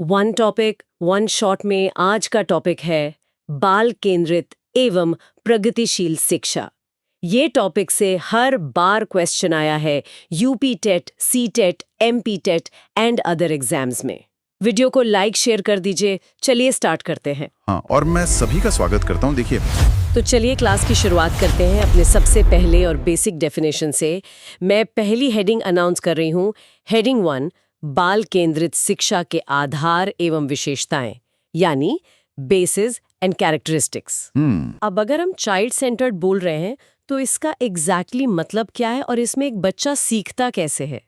One topic one shot में आज का टॉपिक है बाल केंद्रित एवं प्रगतिशील शिक्षा। ये टॉपिक से हर बार क्वेश्चन आया है UP TET, C TET, MP TET and other exams में। वीडियो को लाइक शेयर कर दीजिए। चलिए स्टार्ट करते हैं। हाँ, और मैं सभी का स्वागत करता हूँ। देखिए, तो चलिए क्लास की शुरुआत करते हैं अपने सबसे पहले और बेसिक डेफिनेशन से। मैं पहली हेडिंग अनाउंस कर रही हूँ। हेडिंग 1, बाल केंद्रित शिक्षा के आधार एवं विशेषताएं, यानी बेसिस एंड कैरेक्टरिस्टिक्स। अब अगर हम चाइल्ड सेंटर्ड बोल रहे हैं तो इसका एग्जैक्टली मतलब क्या है और इसमें एक बच्चा सीखता कैसे है?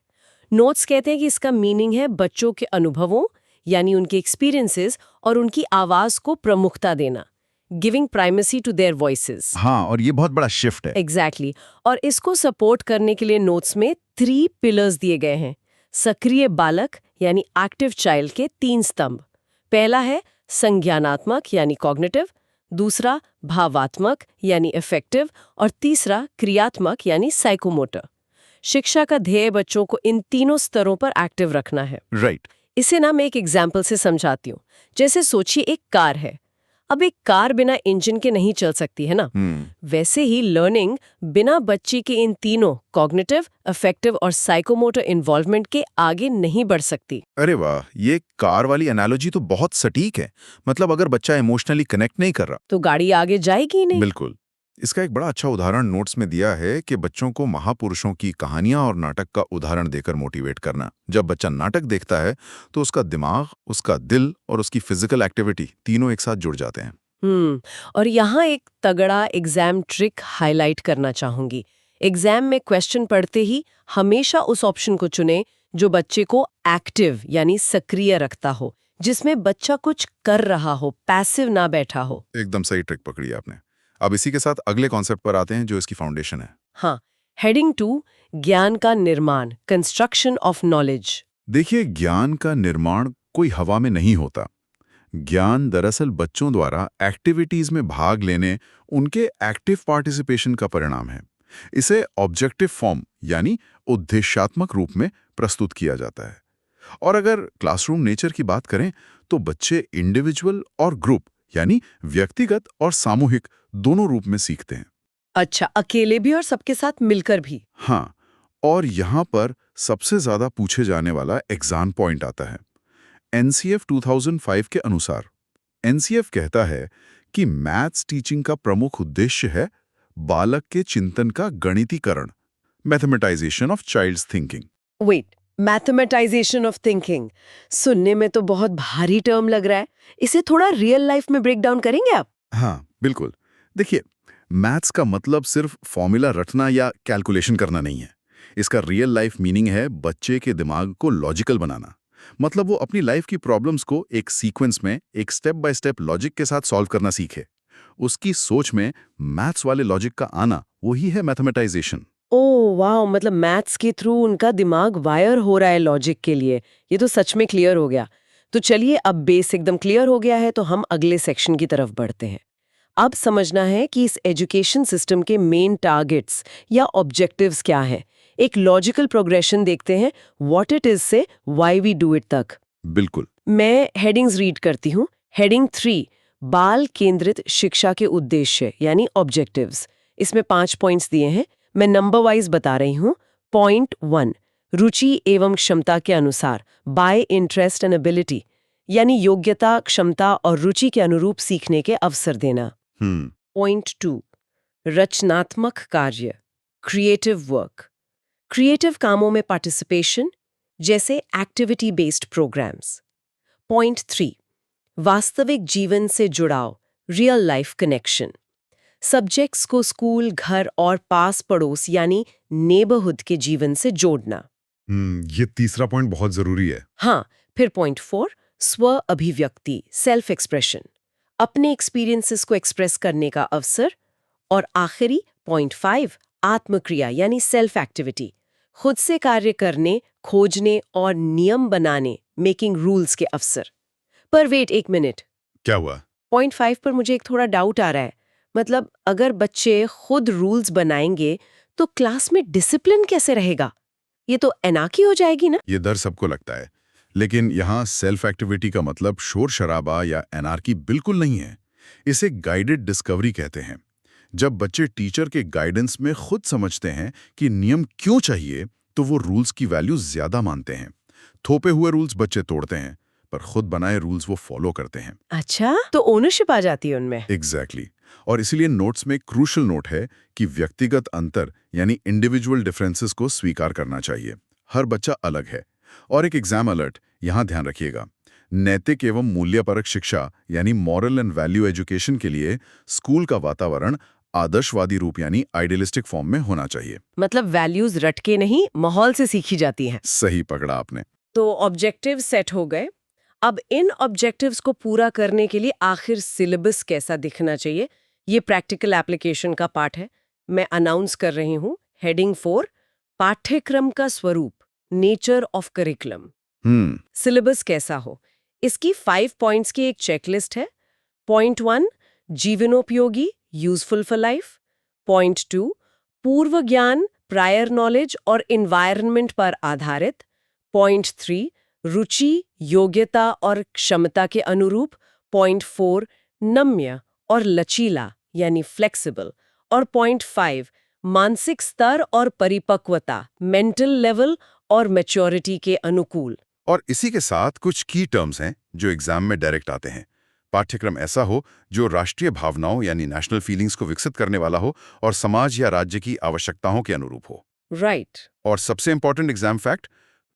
नोट्स कहते हैं कि इसका मीनिंग है बच्चों के अनुभवों यानी उनके एक्सपीरियंसेस और उनकी आवाज को प्रमुखता देना, giving primacy to their voices. हाँ, और ये बहुत बड़ा शिफ्ट है। एग्जैक्टली। और इसको सपोर्ट करने के लिए नोट्स में 3 पिलर्स दिए गए हैं। सक्रिय बालक यानी एक्टिव चाइल्ड के 3 स्तंभ। पहला है संज्ञानात्मक यानी कॉग्निटिव, दूसरा भावात्मक यानी इफेक्टिव और तीसरा क्रियात्मक यानी साइकोमोटर। शिक्षा का ध्येय बच्चों को इन तीनों स्तरों पर एक्टिव रखना है। राइट। इसे ना मैं एक एग्जाम्पल से समझाती हूँ। जैसे सोचिए एक कार है। अब एक कार बिना इंजन के नहीं चल सकती है ना। वैसे ही लर्निंग बिना बच्चे के इन तीनों कॉग्निटिव, अफेक्टिव और साइकोमोटर इन्वॉल्वमेंट के आगे नहीं बढ़ सकती। अरे वाह, ये कार वाली एनालॉजी तो बहुत सटीक है। मतलब अगर बच्चा इमोशनली कनेक्ट नहीं कर रहा तो गाड़ी आगे जाएगी ही नहीं। बिल्कुल। इसका एक बड़ा अच्छा उदाहरण नोट्स में दिया है कि बच्चों को महापुरुषों की कहानियां और नाटक का उदाहरण देकर मोटिवेट करना। जब बच्चा नाटक देखता है तो उसका दिमाग, उसका दिल और उसकी फिजिकल एक्टिविटी तीनों एक साथ जुड़ जाते हैं। और यहाँ एक तगड़ा एग्जाम ट्रिक हाईलाइट करना चाहूंगी। एग्जाम में क्वेश्चन पढ़ते ही हमेशा उस ऑप्शन को चुने जो बच्चे को एक्टिव यानी सक्रिय रखता हो, जिसमें बच्चा कुछ कर रहा हो, पैसिव ना बैठा हो। एकदम सही ट्रिक पकड़ी आपने। अब इसी के साथ अगले कॉन्सेप्ट पर आते हैं जो इसकी फाउंडेशन है। हाँ, हेडिंग 2, ज्ञान का निर्माण, कंस्ट्रक्शन ऑफ नॉलेज। देखिए, ज्ञान का निर्माण कोई हवा में नहीं होता। ज्ञान दरअसल बच्चों द्वारा एक्टिविटीज में भाग लेने, उनके एक्टिव पार्टिसिपेशन का परिणाम है। इसे ऑब्जेक्टिव फॉर्म यानी उद्देश्यात्मक रूप में प्रस्तुत किया जाता है। और अगर क्लासरूम नेचर की बात करें तो बच्चे इंडिविजुअल और ग्रुप यानी व्यक्तिगत और सामूहिक दोनों रूप में सीखते हैं। अच्छा, अकेले भी और सबके साथ मिलकर भी। हाँ, और यहाँ पर सबसे ज्यादा पूछे जाने वाला एग्जाम पॉइंट आता है। एनसीएफ 2005 के अनुसार एनसीएफ कहता है कि मैथ्स टीचिंग का प्रमुख उद्देश्य है बालक के चिंतन का गणितीकरण, mathematization of child's thinking. Wait, mathematization of thinking सुनने में तो बहुत भारी टर्म लग रहा है। इसे थोड़ा रियल लाइफ में ब्रेक डाउन करेंगे आप? हाँ, बिल्कुल। देखिए, मैथ्स का मतलब सिर्फ फॉर्मूला रटना या कैलकुलेशन करना नहीं है। इसका रियल लाइफ मीनिंग है बच्चे के दिमाग को लॉजिकल बनाना। मतलब वो अपनी लाइफ की प्रॉब्लम्स को एक सीक्वेंस में, एक स्टेप बाय स्टेप लॉजिक के साथ सॉल्व करना सीखे। उसकी सोच में मैथ्स वाले लॉजिक का आना, वही है मैथमेटाइजेशन। ओह वाह, मतलब मैथ्स के थ्रू उनका दिमाग वायर हो रहा है लॉजिक के लिए। ये तो सच में क्लियर हो गया। तो चलिए, अब बेस एकदम क्लियर हो गया है तो हम अगले सेक्शन की तरफ बढ़ते हैं। अब समझना है कि इस एजुकेशन सिस्टम के मेन टारगेट्स या ऑब्जेक्टिव्स क्या हैं। एक लॉजिकल प्रोग्रेशन देखते हैं, व्हाट इट इज से व्हाई वी डू इट तक। बिल्कुल। मैं हेडिंग्स रीड करती हूँ। हेडिंग 3, बाल केंद्रित शिक्षा के उद्देश्य यानी ऑब्जेक्टिव्स। इसमें 5 पॉइंट्स दिए हैं। मैं नंबर वाइज बता रही हूँ। पॉइंट 1, रुचि एवं क्षमता के अनुसार, बाय इंटरेस्ट एंड एबिलिटी, यानी योग्यता, क्षमता और रुचि के अनुरूप सीखने के अवसर देना। पॉइंट 2, रचनात्मक कार्य, क्रिएटिव वर्क, क्रिएटिव कामों में पार्टिसिपेशन जैसे एक्टिविटी बेस्ड प्रोग्राम्स। पॉइंट 3, वास्तविक जीवन से जुड़ाव, रियल लाइफ कनेक्शन, सब्जेक्ट्स को स्कूल, घर और पास पड़ोस यानी नेबरहुड के जीवन से जोड़ना। ये तीसरा पॉइंट बहुत जरूरी है। हाँ, फिर पॉइंट 4, स्व अभिव्यक्ति, सेल्फ एक्सप्रेशन, अपने एक्सपीरियंसेस को एक्सप्रेस करने का अवसर। और आखिरी पॉइंट 5, आत्मक्रिया यानी सेल्फ एक्टिविटी, खुद से कार्य करने, खोजने और नियम बनाने, मेकिंग रूल्स के अवसर। पर वेट, एक मिनट, क्या हुआ? पॉइंट 5 पर मुझे एक थोड़ा डाउट आ रहा है। मतलब अगर बच्चे खुद रूल्स बनाएंगे तो क्लास में डिसिप्लिन कैसे रहेगा? ये तो एनार्की हो जाएगी ना। ये डर सबको लगता है, लेकिन यहाँ सेल्फ एक्टिविटी का मतलब शोर शराबा या एनार्की बिल्कुल नहीं है। इसे गाइडेड डिस्कवरी कहते हैं। जब बच्चे टीचर के गाइडेंस में खुद समझते हैं कि नियम क्यों चाहिए, तो वो रूल्स की वैल्यू ज्यादा मानते हैं। थोपे हुए रूल्स बच्चे तोड़ते हैं, पर खुद बनाए रूल्स वो फॉलो करते हैं। अच्छा, तो ओनरशिप आ जाती है उनमें। एग्जैक्टली। और इसीलिए नोट्स में क्रूशल नोट है कि व्यक्तिगत अंतर यानी इंडिविजुअल डिफरेंसेस को स्वीकार करना चाहिए। हर बच्चा अलग है। और एक एग्जाम अलर्ट यहाँ ध्यान रखिएगा। नैतिक एवं मूल्यपरक शिक्षा यानी मॉरल एंड वैल्यू एजुकेशन के लिए स्कूल का वातावरण आदर्शवादी रूप यानी आइडियलिस्टिक फॉर्म में होना चाहिए। मतलब वैल्यूज रट के नहीं, माहौल से सीखी जाती हैं। सही पकड़ा आपने। तो ऑब्जेक्टिव सेट हो गए। अब इन ऑब्जेक्टिव्स को पूरा करने के लिए आखिर सिलेबस कैसा दिखना चाहिए, ये प्रैक्टिकल एप्लीकेशन का पार्ट है। मैं अनाउंस कर रही हूँ हेडिंग 4, पाठ्यक्रम का स्वरूप, नेचर ऑफ करिकुलम। सिलेबस कैसा हो, इसकी 5 पॉइंट्स की एक चेकलिस्ट है। पॉइंट 1, जीवनोपयोगी, यूजफुल फॉर लाइफ। पॉइंट 2, पूर्व ज्ञान, प्रायर नॉलेज और इन्वायरमेंट पर आधारित। पॉइंट 3, रुचि, योग्यता और क्षमता के अनुरूप। पॉइंट 4, नम्य और लचीला यानी फ्लेक्सिबल। और पॉइंट 5, मानसिक स्तर और परिपक्वता, मेंटल लेवल और मैच्योरिटी के अनुकूल। और इसी के साथ कुछ की टर्म्स हैं जो एग्जाम में डायरेक्ट आते हैं। पाठ्यक्रम ऐसा हो जो राष्ट्रीय भावनाओं यानी नेशनल फीलिंग्स को विकसित करने वाला हो और समाज या राज्य की आवश्यकताओं के अनुरूप हो। राइट। और सबसे इंपॉर्टेंट एग्जाम फैक्ट,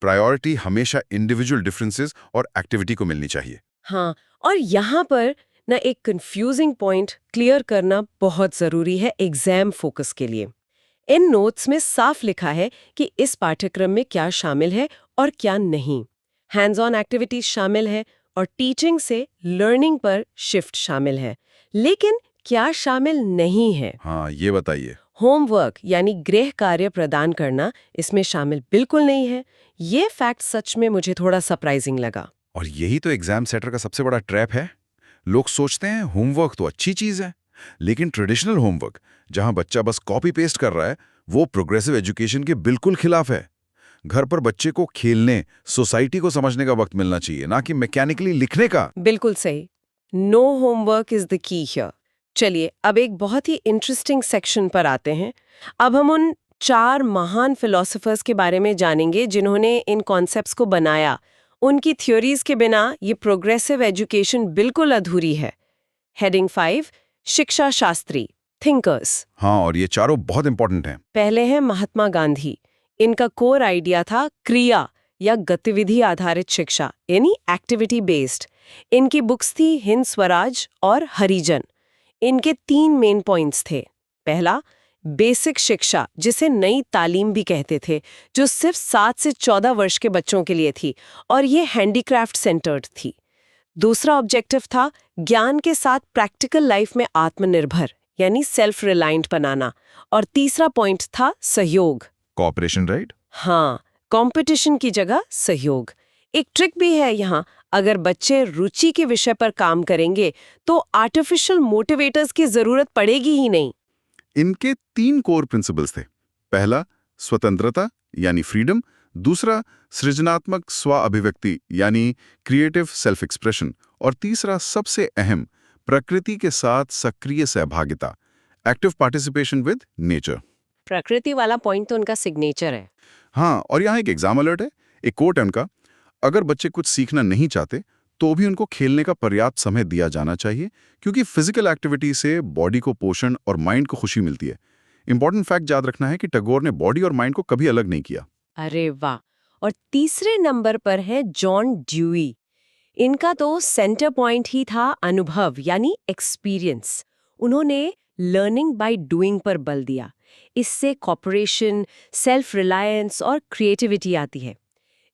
प्रायोरिटी हमेशा इंडिविजुअल डिफरेंसेस और एक्टिविटी को मिलनी चाहिए। हाँ, और यहाँ पर ना एक कंफ्यूजिंग पॉइंट क्लियर करना बहुत जरूरी है एग्जाम फोकस के लिए। इन नोट्स में साफ लिखा है कि इस पाठ्यक्रम में क्या शामिल है और क्या नहीं। हैंड्स ऑन एक्टिविटीज शामिल है और टीचिंग से लर्निंग पर शिफ्ट शामिल है। लेकिन क्या शामिल नहीं है? हाँ, ये बताइए। होमवर्क यानी गृह कार्य प्रदान करना इसमें शामिल बिल्कुल नहीं है। ये फैक्ट सच में मुझे थोड़ा सरप्राइजिंग लगा। और यही तो एग्जाम सेटर का सबसे बड़ा ट्रैप है। लोग सोचते हैं होमवर्क तो अच्छी चीज है, लेकिन ट्रेडिशनल होमवर्क जहां बच्चा बस कॉपी पेस्ट कर रहा है, वो प्रोग्रेसिव एजुकेशन के बिल्कुल खिलाफ है। घर पर बच्चे को खेलने, सोसाइटी को समझने का वक्त मिलना चाहिए, ना कि मैकेनिकली लिखने का। बिल्कुल सही। No homework is the key here. चलिए अब एक बहुत ही इंटरेस्टिंग सेक्शन पर आते हैं। अब हम उन 4 महान फिलोसोफर्स के बारे में जानेंगे जिन्होंने इन कॉन्सेप्ट्स को बनाया। उनकी थ्योरीज के बिना ये प्रोग्रेसिव एजुकेशन बिल्कुल अधूरी है। हेडिंग 5, शिक्षा शास्त्री, थिंकर्स। हाँ, और ये चारों बहुत इंपॉर्टेंट हैं। पहले है महात्मा गांधी। इनका कोर आइडिया था क्रिया या गतिविधि आधारित शिक्षा यानी एक्टिविटी बेस्ड। इनकी बुक्स थी हिंद स्वराज और हरिजन। इनके 3 मेन पॉइंट्स थे। पहला, बेसिक शिक्षा, जिसे नई तालीम भी कहते थे, जो सिर्फ 7 से 14 वर्ष के बच्चों के लिए थी और ये हैंडीक्राफ्ट सेंटर्ड थी। दूसरा ऑब्जेक्टिव था ज्ञान के साथ प्रैक्टिकल लाइफ में आत्मनिर्भर यानी सेल्फ रिलायंट बनाना। और तीसरा पॉइंट था सहयोग, कोऑपरेशन, राइट? हाँ, कंपटीशन की जगह सहयोग। एक ट्रिक भी है यहाँ, अगर बच्चे रुचि के विषय पर काम करेंगे तो आर्टिफिशियल मोटिवेटर्स की जरूरत पड़ेगी ही नहीं। इनके 3 कोर प्रिंसिपल्स थे। पहला, स्वतंत्रता यानी फ्रीडम। दूसरा, सृजनात्मक स्व अभिव्यक्ति यानी क्रिएटिव सेल्फ एक्सप्रेशन। और तीसरा, सबसे अहम, प्रकृति के साथ सक्रिय सहभागिता, एक्टिव पार्टिसिपेशन विद नेचर। प्रकृति वाला पॉइंट तो उनका सिग्नेचर है। हाँ, और यहाँ एक एग्जाम अलर्ट है। एक कोट है उनका, अगर बच्चे कुछ सीखना नहीं चाहते तो भी उनको खेलने का पर्याप्त समय दिया जाना चाहिए, क्योंकि फिजिकल एक्टिविटी से बॉडी को पोषण और माइंड को खुशी मिलती है। इंपॉर्टेंट फैक्ट याद रखना है कि टैगोर ने बॉडी और माइंड को कभी अलग नहीं किया। अरे वाह। और तीसरे नंबर पर है जॉन ड्यूई। इनका तो सेंटर पॉइंट ही था अनुभव यानी एक्सपीरियंस। उन्होंने लर्निंग बाय डूइंग पर बल दिया। इससे कॉपरेशन, सेल्फ रिलायंस और क्रिएटिविटी आती है।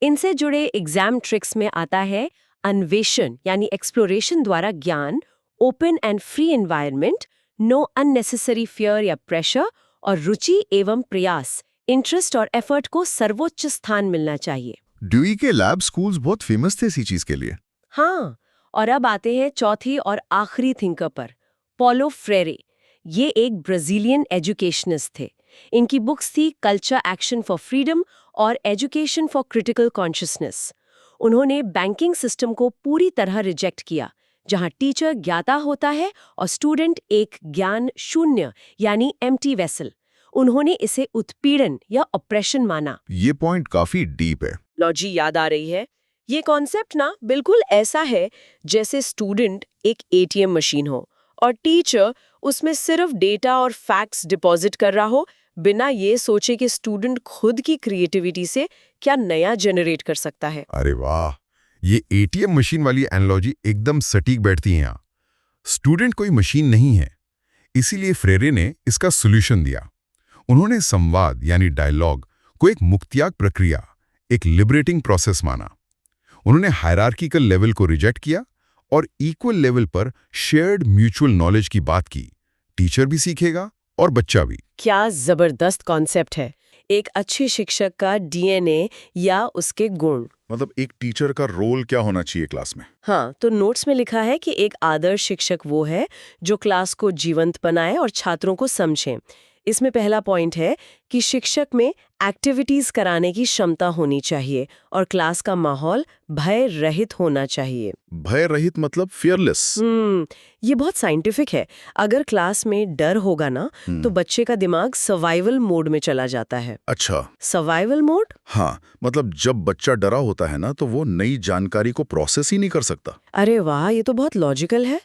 इनसे जुड़े एग्जाम ट्रिक्स में आता है अन्वेषण यानी एक्सप्लोरेशन द्वारा ज्ञान, open and free environment, know unnecessary fear या प्रेशर, और रुचि एवं प्रयास, इंटरेस्ट और एफर्ट को सर्वोच्च स्थान मिलना चाहिए। ड्यूई के लैब स्कूल्स बहुत फेमस थे इसी चीज के लिए। हाँ, और अब आते हैं चौथी और आखिरी थिंकर पर, पॉलो फ्रेरे। ये एक ब्राजीलियन एजुकेशनिस्ट थे। इनकी बुक्स थी कल्चर एक्शन फॉर फ्रीडम और एजुकेशन फॉर क्रिटिकल कॉन्शियसनेस। उन्होंने बैंकिंग सिस्टम को पूरी तरह रिजेक्ट किया, जहां टीचर ज्ञाता होता है और स्टूडेंट एक ज्ञान शून्य यानी एम्प्टी वेसल। उन्होंने इसे उत्पीड़न या ऑपरेशन माना। ये पॉइंट काफी डीप है। लॉजी याद आ रही है? ये कॉन्सेप्ट ना बिल्कुल ऐसा है जैसे स्टूडेंट एक एटीएम मशीन हो और टीचर उसमें सिर्फ डेटा और फैक्ट्स डिपॉजिट कर रहा हो, बिना ये सोचे कि स्टूडेंट खुद की क्रिएटिविटी से क्या नया जनरेट कर सकता है। अरे वाह, ये एटीएम मशीन वाली एनालॉजी एकदम सटीक बैठती है यहाँ। स्टूडेंट कोई मशीन नहीं है, इसीलिए फ्रेरे ने इसका सॉल्यूशन दिया। उन्होंने संवाद यानी डायलॉग को एक मुक्तियाक प्रक्रिया, एक लिबरेटिंग प्रोसेस माना। उन्होंने हायरार्किकल लेवल को रिजेक्ट किया और इक्वल लेवल पर शेयर्ड म्यूचुअल नॉलेज की बात की। टीचर भी सीखेगा और बच्चा भी। क्या जबरदस्त कॉन्सेप्ट है। एक अच्छे शिक्षक का डीएनए या उसके गुण। मतलब एक टीचर का रोल क्या होना चाहिए क्लास में? हाँ, तो नोट्स में लिखा है कि एक आदर्श शिक्षक वो है जो क्लास को जीवंत बनाए और छात्रों को समझे। इसमें पहला पॉइंट है कि शिक्षक में एक्टिविटीज कराने की क्षमता होनी चाहिए और क्लास का माहौल भय रहित होना चाहिए। भय रहित मतलब फियरलेस। ये बहुत साइंटिफिक है। अगर क्लास में डर होगा ना तो बच्चे का दिमाग सर्वाइवल मोड में चला जाता है। अच्छा, सर्वाइवल मोड? हाँ, मतलब जब बच्चा डरा होता है ना तो वो नई जानकारी को प्रोसेस ही नहीं कर सकता। अरे वाह, ये तो बहुत लॉजिकल है।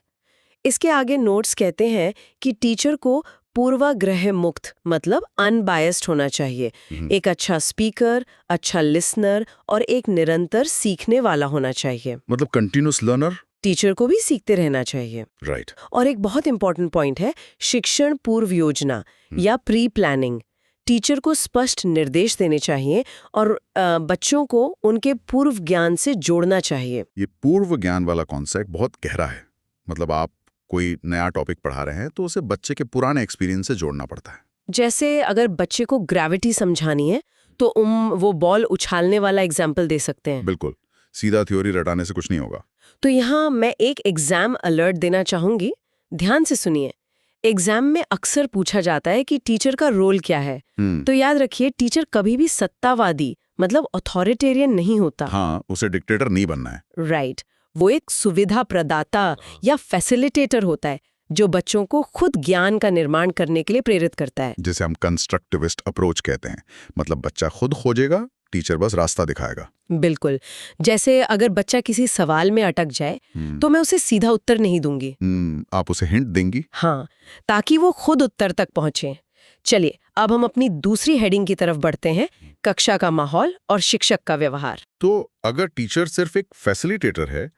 इसके आगे नोट्स कहते हैं कि टीचर को पूर्वाग्रह मुक्त मतलब अनबायस्ड होना चाहिए। एक अच्छा स्पीकर, अच्छा लिसनर और एक निरंतर सीखने वाला होना चाहिए। मतलब कंटिन्यूअस लर्नर। टीचर को भी सीखते रहना चाहिए। राइट। और एक बहुत इंपॉर्टेंट पॉइंट है शिक्षण पूर्व योजना या प्री प्लानिंग। टीचर को स्पष्ट निर्देश देने चाहिए और बच्चों को उनके पूर्व ज्ञान से जोड़ना चाहिए। ये पूर्व ज्ञान वाला कॉन्सेप्ट बहुत गहरा है। मतलब आप कोई नया टॉपिक पढ़ा रहे हैं तो उसे बच्चे के पुराने एक्सपीरियंस से जोड़ना पड़ता है। जैसे अगर बच्चे को ग्रेविटी समझानी है तो वो बॉल उछालने वाला एग्जाम्पल दे सकते हैं। बिल्कुल, सीधा थ्योरी रटाने से कुछ नहीं होगा। तो यहाँ मैं एक एग्जाम अलर्ट देना चाहूंगी, ध्यान से सुनिए। एग्जाम में अक्सर पूछा जाता है कि टीचर का रोल क्या है। तो याद रखिए, टीचर कभी भी सत्तावादी मतलब अथॉरिटेरियन नहीं होता। हाँ, उसे डिक्टेटर नहीं बनना है। राइट। वो एक सुविधा प्रदाता या फैसिलिटेटर होता है जो बच्चों को खुद ज्ञान का निर्माण करने के लिए प्रेरित करता है। जिसे हम कंस्ट्रक्टिविस्ट अप्रोच कहते हैं। मतलब बच्चा खुद खोजेगा, टीचर बस रास्ता दिखाएगा। बिल्कुल। जैसे अगर बच्चा किसी सवाल में अटक जाए तो मैं उसे सीधा उत्तर नहीं दूंगी। आप उसे हिंट देंगी? हाँ, ताकि वो खुद उत्तर तक पहुंचे। चलिए, अब हम अपनी दूसरी हेडिंग की तरफ बढ़ते हैं, कक्षा का माहौल और शिक्षक का व्यवहार। तो अगर टीचर सिर्फ एक फैसिलिटेटर है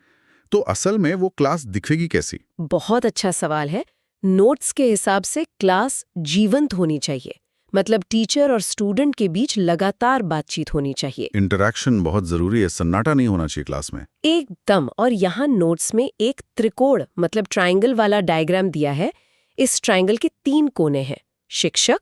तो असल में वो क्लास दिखेगी कैसी? बहुत अच्छा सवाल है। नोट्स के हिसाब से क्लास जीवंत होनी चाहिए। मतलब टीचर और स्टूडेंट के बीच लगातार बातचीत होनी चाहिए। इंटरैक्शन बहुत जरूरी है, सन्नाटा नहीं होना चाहिए क्लास में। एकदम। और यहाँ नोट्स में एक त्रिकोण मतलब ट्रायंगल वाला डायग्राम दिया है। इस ट्रायंगल के 3 कोने हैं, शिक्षक,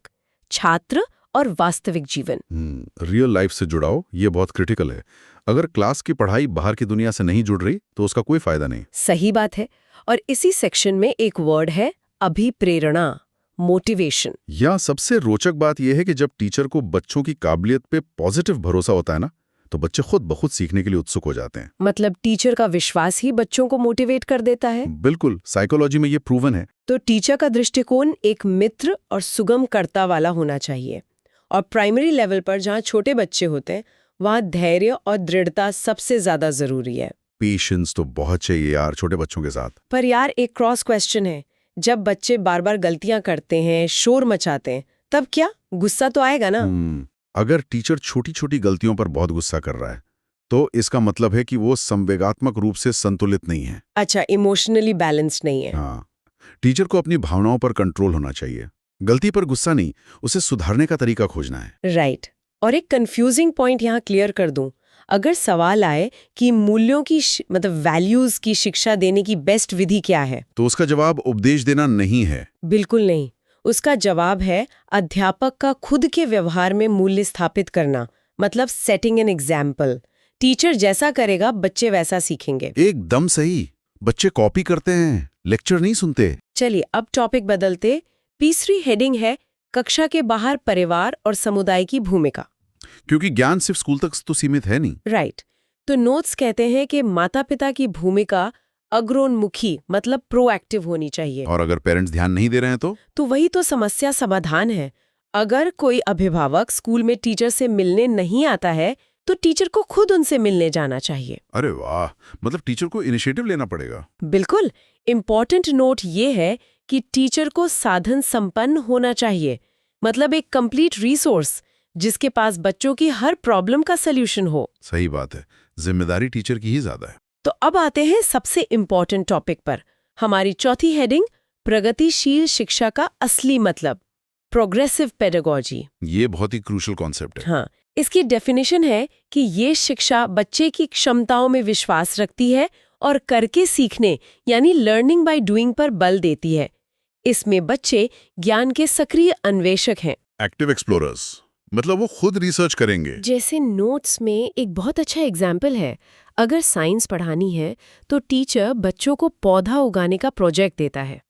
छात्र और वास्तविक जीवन। रियल लाइफ से जुड़ाओ, ये बहुत क्रिटिकल है। अगर क्लास की पढ़ाई बाहर की दुनिया से नहीं जुड़ रही तो उसका कोई फायदा नहीं। सही बात है। और इसी सेक्शन में एक वर्ड है अभिप्रेरणा, मोटिवेशन। या सबसे रोचक बात यह है कि जब टीचर को बच्चों की काबिलियत पे पॉजिटिव भरोसा होता है ना, तो बच्चे खुद ब खुद सीखने के लिए उत्सुक हो जाते हैं। मतलब टीचर का विश्वास ही बच्चों को मोटिवेट कर देता है। बिल्कुल, साइकोलॉजी में ये प्रूवन है। तो टीचर का दृष्टिकोण एक मित्र और सुगमकर्ता वाला होना चाहिए। और प्राइमरी लेवल पर जहाँ छोटे बच्चे होते हैं वहाँ धैर्य और दृढ़ता सबसे ज्यादा जरूरी है। पेशेंस तो बहुत चाहिए यार छोटे बच्चों के साथ। पर यार एक क्रॉस क्वेश्चन है, जब बच्चे बार बार गलतियां करते हैं, शोर मचाते हैं, तब क्या गुस्सा तो आएगा ना? अगर टीचर छोटी छोटी गलतियों पर बहुत गुस्सा कर रहा है तो इसका मतलब है कि वो संवेगात्मक रूप से संतुलित नहीं है। अच्छा, इमोशनली बैलेंस्ड नहीं है। हाँ, टीचर को अपनी भावनाओं पर कंट्रोल होना चाहिए। गलती पर गुस्सा नहीं, उसे सुधारने का तरीका खोजना है। राइट। और एक कंफ्यूजिंग पॉइंट यहाँ क्लियर कर दूं, अगर सवाल आए कि मूल्यों की मतलब वैल्यूज की शिक्षा देने की बेस्ट विधि क्या है, तो उसका जवाब उपदेश देना नहीं है। बिल्कुल नहीं। उसका जवाब है अध्यापक का खुद के व्यवहार में मूल्य स्थापित करना, मतलब सेटिंग एन एग्जाम्पल। टीचर जैसा करेगा बच्चे वैसा सीखेंगे। एकदम सही। बच्चे कॉपी करते हैं, लेक्चर नहीं सुनते। चलिए अब टॉपिक बदलते। तीसरी हेडिंग है कक्षा के बाहर परिवार और समुदाय की भूमिका। क्योंकि ज्ञान सिर्फ स्कूल तक तो सीमित है नहीं। राइट। तो नोट्स कहते हैं कि माता-पिता की भूमिका अग्रोन्मुखी मतलब प्रोएक्टिव होनी चाहिए। और अगर पेरेंट्स ध्यान नहीं दे रहे हैं तो वही तो समस्या समाधान है। अगर कोई अभिभावक स्कूल में टीचर से मिलने नहीं आता है तो टीचर को खुद उनसे मिलने जाना चाहिए। अरे वाह, मतलब टीचर को इनिशिएटिव लेना पड़ेगा। बिल्कुल। इम्पॉर्टेंट नोट ये है कि टीचर को साधन संपन्न होना चाहिए, मतलब एक कंप्लीट रिसोर्स जिसके पास बच्चों की हर प्रॉब्लम का सल्यूशन हो। सही बात है, जिम्मेदारी टीचर की ही ज्यादा है। तो अब आते हैं सबसे इम्पॉर्टेंट टॉपिक पर, हमारी चौथी हेडिंग, प्रगतिशील शिक्षा का असली मतलब, प्रोग्रेसिव पेडागोजी। ये बहुत ही क्रूशल कॉन्सेप्ट है। हाँ, इसकी डेफिनेशन है कि ये शिक्षा बच्चे की क्षमताओं में विश्वास रखती है और करके सीखने यानी लर्निंग बाय डूइंग पर बल देती है। इसमें बच्चे ज्ञान के सक्रिय अन्वेषक हैं। एक्टिव एक्सप्लोरर्स, मतलब वो खुद रिसर्च करेंगे। जैसे नोट्स में एक बहुत अच्छा एग्जाम्पल है, अगर साइंस पढ़ानी है तो टीचर बच्चों को पौधा उगाने का प्रोजेक्ट देता है।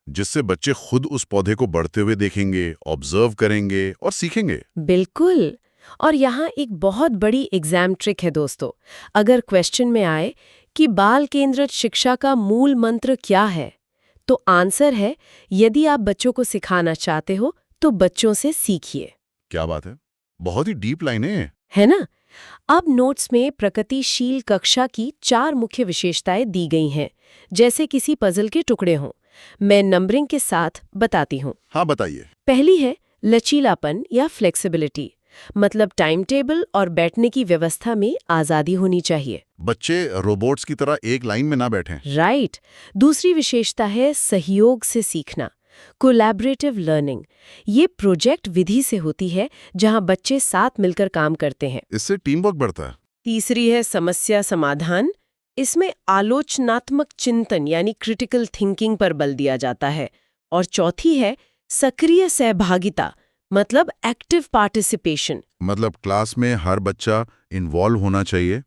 जिससे बच्चे खुद उस पौधे को बढ़ते हुए देखेंगे, ऑब्जर्व करेंगे और सीखेंगे। बिल्कुल। और यहाँ एक बहुत बड़ी एग्जाम ट्रिक है दोस्तों। अगर क्वेश्चन में आए कि बाल केंद्रित शिक्षा का मूल मंत्र क्या है, तो आंसर है, यदि आप बच्चों को सिखाना चाहते हो तो बच्चों से सीखिए। क्या बात है, बहुत ही डीप लाइन है ना? अब नोट्स में प्रगतिशील कक्षा की 4 मुख्य विशेषताएं दी गई हैं, जैसे किसी पजल के टुकड़े हों। मैं नंबरिंग के साथ बताती हूँ। हाँ बताइए। पहली है लचीलापन या फ्लेक्सिबिलिटी, मतलब टाइम टेबल और बैठने की व्यवस्था में आजादी होनी चाहिए। बच्चे रोबोट्स की तरह एक लाइन में ना बैठें। राइट। दूसरी विशेषता है सहयोग से सीखना, कोलैबोरेटिव लर्निंग। ये प्रोजेक्ट विधि से होती है जहां बच्चे साथ मिलकर काम करते हैं। इससे टीम वर्क बढ़ता है। तीसरी है समस्या समाधान। इसमें आलोचनात्मक चिंतन यानी क्रिटिकल थिंकिंग पर बल दिया जाता है। और चौथी है सक्रिय सहभागिता, मतलब एक्टिव पार्टिसिपेशन। मतलब क्लास में हर बच्चा इन्वॉल्व होना चाहिए,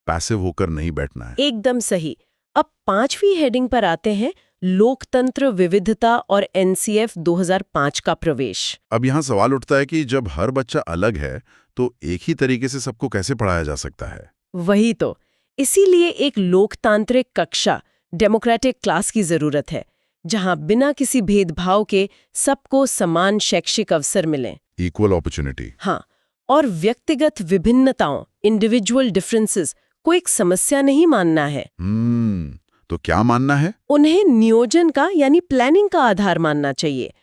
पैसिव होकर नहीं बैठना है। एकदम सही। अब 5वीं हेडिंग पर आते हैं, लोकतंत्र, विविधता और एनसीएफ 2005 का प्रवेश। अब यहाँ सवाल उठता है कि जब हर बच्चा अलग है तो एक ही तरीके से सबको कैसे पढ़ाया जा सकता है? वही तो, इसीलिए एक लोकतांत्रिक कक्षा, डेमोक्रेटिक क्लास की जरूरत है, जहां बिना किसी भेदभाव के सबको समान शैक्षिक अवसर मिलें। Equal opportunity. हाँ, और व्यक्तिगत विभिन्नताओं, इंडिविजुअल डिफरेंसेस को एक समस्या नहीं मानना है। तो क्या मानना है? उन्हें नियोजन का यानी प्लानिंग का आधार मानना चाहिए।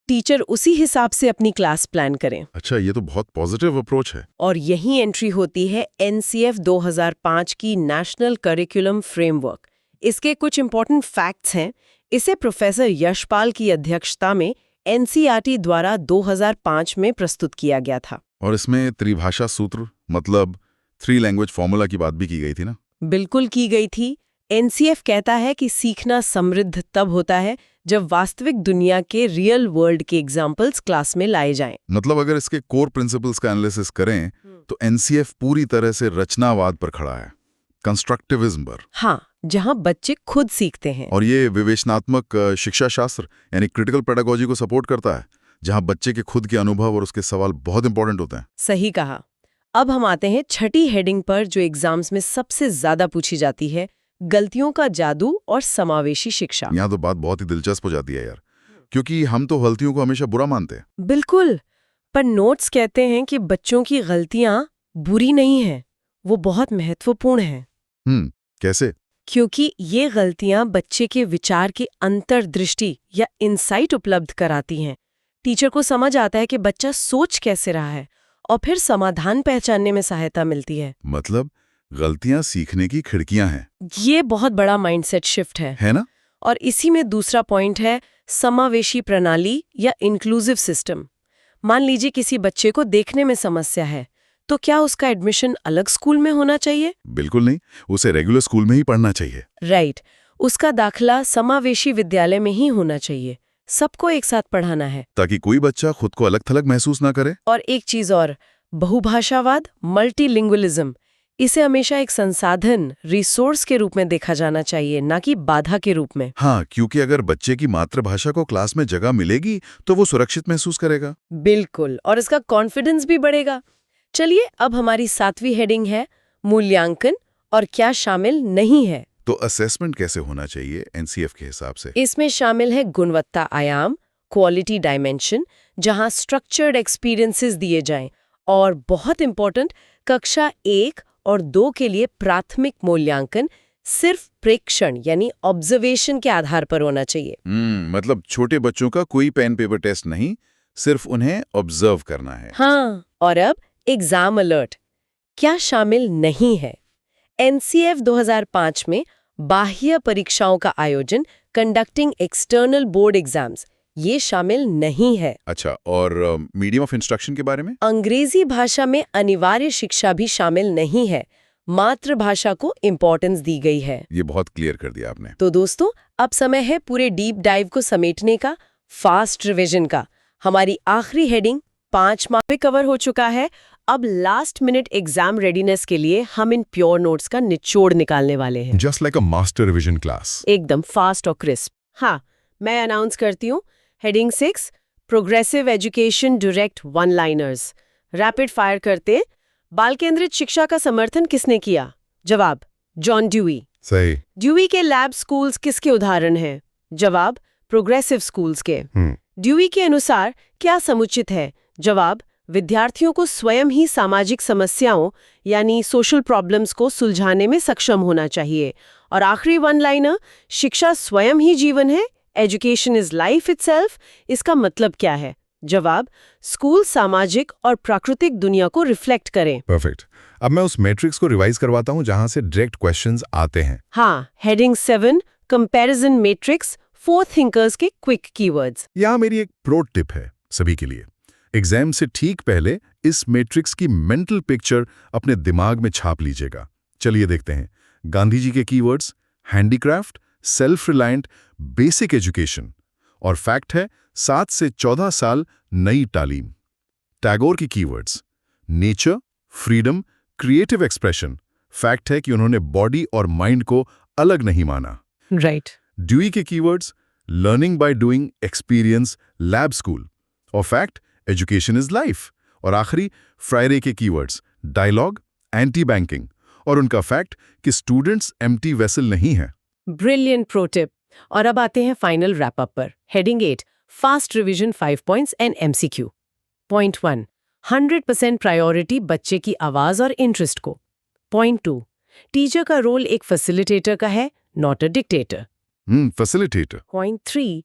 टीचर उसी हिसाब से अपनी क्लास प्लान करें। अच्छा, ये तो बहुत पॉजिटिव अप्रोच है। और यही एंट्री होती है एनसीएफ 2005 की नेशनल करिकुलम फ्रेमवर्क। इसके कुछ इंपॉर्टेंट फैक्ट्स हैं। इसे प्रोफेसर यशपाल की अध्यक्षता में एनसीईआरटी द्वारा 2005 में प्रस्तुत किया गया था। और इसमें त्रिभाषा सूत्र मतलब 3 लैंग्वेज फॉर्मूला की बात भी की गई थी ना? बिल्कुल की गई थी। एनसीएफ कहता है कि सीखना समृद्ध तब होता है जब वास्तविक दुनिया के रियल वर्ल्ड के एग्जाम्पल्स क्लास में लाए जाएं। मतलब अगर इसके कोर प्रिंसिपल्स का एनालिसिस करें तो एनसीएफ पूरी तरह से रचनावाद पर खड़ा है, कंस्ट्रक्टिविज्म पर। हाँ, जहां बच्चे खुद सीखते हैं। और ये विवेचनात्मक शिक्षा शास्त्र यानी क्रिटिकल पेडागोजी को सपोर्ट करता है, जहां बच्चे के खुद के अनुभव और उसके सवाल बहुत इंपॉर्टेंट होते हैं। सही कहा। अब हम आते हैं 6ठी हेडिंग पर, जो एग्जाम्स में सबसे ज्यादा पूछी जाती है, गलतियों का जादू और समावेशी शिक्षा। यहाँ तो बात बहुत ही दिलचस्प हो जाती है यार, क्योंकि हम तो गलतियों को हमेशा बुरा मानते हैं। बिल्कुल, पर नोट्स कहते हैं कि बच्चों की गलतियां बुरी नहीं हैं, वो बहुत महत्वपूर्ण हैं। कैसे? क्योंकि ये गलतियां बच्चे के विचार की अंतर्दृष्टि या इंसाइट उपलब्ध कराती हैं। टीचर को समझ आता है कि बच्चा सोच कैसे रहा है और फिर समाधान पहचानने में सहायता मिलती है। मतलब गलतियां सीखने की खिड़कियां हैं। ये बहुत बड़ा माइंडसेट शिफ्ट है ना? और इसी में दूसरा पॉइंट है समावेशी प्रणाली या इंक्लूसिव सिस्टम। मान लीजिए किसी बच्चे को देखने में समस्या है, तो क्या उसका एडमिशन अलग स्कूल में होना चाहिए? बिल्कुल नहीं, उसे रेगुलर स्कूल में ही पढ़ना चाहिए। राइट, उसका दाखला समावेशी विद्यालय में ही होना चाहिए। सबको एक साथ पढ़ाना है ताकि कोई बच्चा खुद को अलग थलग महसूस ना करे। और एक चीज और, बहुभाषावाद, मल्टीलिंगुअलिज्म, इसे हमेशा एक संसाधन, रिसोर्स के रूप में देखा जाना चाहिए, ना कि बाधा के रूप में। हाँ, क्योंकि अगर बच्चे की मातृभाषा को क्लास में जगह मिलेगी तो वो सुरक्षित महसूस करेगा। बिल्कुल, और इसका कॉन्फिडेंस भी बढ़ेगा। चलिए, अब हमारी 7वीं हेडिंग है, मूल्यांकन और क्या शामिल नहीं है। तो असेसमेंट कैसे होना चाहिए एनसीएफ के हिसाब से? इसमें शामिल है गुणवत्ता आयाम, क्वालिटी डायमेंशन, जहां स्ट्रक्चर्ड एक्सपीरियंसेस दिए जाएं, और बहुत इंपॉर्टेंट, कक्षा 1 और 2 के लिए प्राथमिक मूल्यांकन सिर्फ प्रेक्षण यानी ऑब्जर्वेशन के आधार पर होना चाहिए। मतलब छोटे बच्चों का कोई पेन पेपर टेस्ट नहीं, सिर्फ उन्हें ऑब्जर्व करना है। हाँ, और अब एग्जाम अलर्ट। क्या शामिल नहीं है? एनसीएफ 2005 में बाह्य परीक्षाओं का आयोजन, कंडक्टिंग एक्सटर्नल बोर्ड एग्जाम्स, ये शामिल नहीं है। अच्छा, और मीडियम ऑफ इंस्ट्रक्शन के बारे में? अंग्रेजी भाषा में अनिवार्य शिक्षा भी शामिल नहीं है, मातृभाषा को इम्पोर्टेंस दी गई है। ये बहुत क्लियर कर दिया आपने। तो दोस्तों, अब समय है पूरे डीप डाइव को समेटने का, फास्ट रिवीजन का। हमारी आखिरी हेडिंग 5 मार्क्स पे कवर हो चुका है। अब लास्ट मिनट एग्जाम रेडीनेस के लिए हम इन प्योर नोट्स का निचोड़ निकालने वाले हैं, just like a master revision class. एकदम फास्ट और क्रिस्प। हाँ, मैं अनाउंस करती हूँ heading 6, progressive education direct one liners. Rapid fire करते। बाल केंद्रित शिक्षा का समर्थन किसने किया? जवाब, जॉन ड्यूई। सही। ड्यूई के लैब स्कूल्स किसके उदाहरण हैं? जवाब, प्रोग्रेसिव स्कूल्स के। ड्यूई के अनुसार क्या समुचित है? जवाब, विद्यार्थियों को स्वयं ही सामाजिक समस्याओं यानी सोशल प्रॉब्लम्स को सुलझाने में सक्षम होना चाहिए। और आखिरी वन लाइनर, शिक्षा स्वयं ही जीवन है, एजुकेशन इज लाइफ इटसेल्फ। इसका मतलब क्या है? जवाब, स्कूल सामाजिक और प्राकृतिक दुनिया को रिफ्लेक्ट करें। परफेक्ट। अब मैं उस मैट्रिक्स को रिवाइज करवाता हूं जहां से डायरेक्ट क्वेश्चंस आते हैं। हाँ, हेडिंग 7, कंपैरिजन मैट्रिक्स, 4 थिंकर्स के क्विक कीवर्ड्स। यहाँ मेरी एक प्रो टिप है सभी के लिए। एग्जाम से ठीक पहले इस मैट्रिक्स की मेंटल पिक्चर अपने दिमाग में छाप लीजिएगा। चलिए देखते हैं। गांधी जी के keywords, handicraft, self reliant, basic education. और फैक्ट है 7 से 14 साल नई तालीम। टैगोर की keywords, nature, freedom, creative expression. Fact है कि उन्होंने बॉडी और माइंड को अलग नहीं माना। राइट। ड्यूई के keywords, learning by doing, experience, lab school. और फैक्ट, एजुकेशन इज लाइफ। और आखिरी फ्राइडे के कीवर्ड्स, डायलॉग, एंटी बैंकिंग। और उनका फैक्ट कि स्टूडेंट्स एम्प्टी वेसल नहीं है। Brilliant pro tip. और अब आते हैं फाइनल रैप अप पर। Heading 8, fast revision 5 points and MCQ. Point 1, 100% priority बच्चे की आवाज और इंटरेस्ट को। पॉइंट 2, टीचर का रोल एक फैसिलिटेटर का है, not a dictator. Facilitator. Point 3,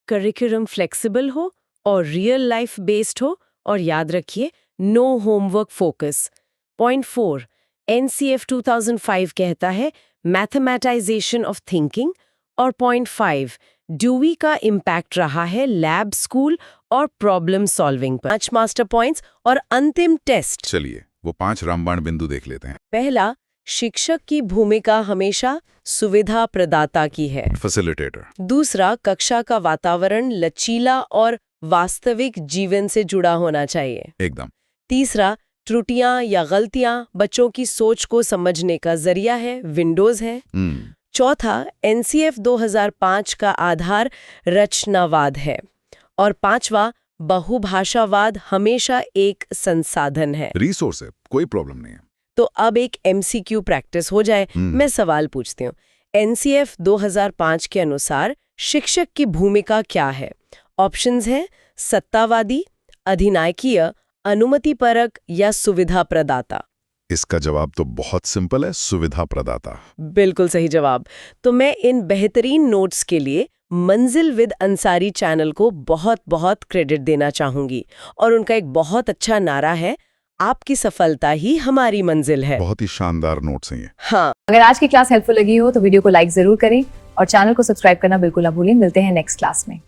curriculum flexible हो और रियल लाइफ बेस्ड हो, और याद रखिए, no homework focus. Point 4, NCF 2005 कहता है मैथमेटाइजेशन ऑफ थिंकिंग। और पॉइंट 5, ड्यूई का इम्पैक्ट रहा है लैब स्कूल और प्रॉब्लम सॉल्विंग पर। 5 मास्टर पॉइंट्स और अंतिम टेस्ट। चलिए वो 5 रामबाण बिंदु देख लेते हैं। पहला, शिक्षक की भूमिका हमेशा सुविधा प्रदाता की है। फैसिलिटेटर। दूसरा, कक्षा का वातावरण लचीला और वास्तविक जीवन से जुड़ा होना चाहिए। एकदम। तीसरा, त्रुटियां या गलतियां बच्चों की सोच को समझने का जरिया है, विंडोज है। चौथा, एनसीएफ 2005 का आधार रचनावाद है। और पांचवा, बहुभाषावाद हमेशा एक संसाधन है, रिसोर्स है, कोई प्रॉब्लम नहीं है। तो अब एक एमसीक्यू प्रैक्टिस हो जाए। मैं सवाल पूछती हूँ, एनसीएफ 2005 के अनुसार शिक्षक की भूमिका क्या है? ऑप्शंस हैं सत्तावादी, अधिनायकीय, अनुमतिपरक या सुविधा प्रदाता। इसका जवाब तो बहुत सिंपल है, सुविधा प्रदाता। बिल्कुल सही जवाब। तो मैं इन बेहतरीन नोट्स के लिए मंजिल विद अंसारी चैनल को बहुत बहुत क्रेडिट देना चाहूंगी। और उनका एक बहुत अच्छा नारा है, आपकी सफलता ही हमारी मंजिल है। बहुत ही शानदार नोट्स हैं ये। हाँ, अगर आज की क्लास हेल्पफुल लगी हो तो वीडियो को लाइक जरूर करें और चैनल को सब्सक्राइब करना बिल्कुल ना भूलें। मिलते हैं नेक्स्ट क्लास में।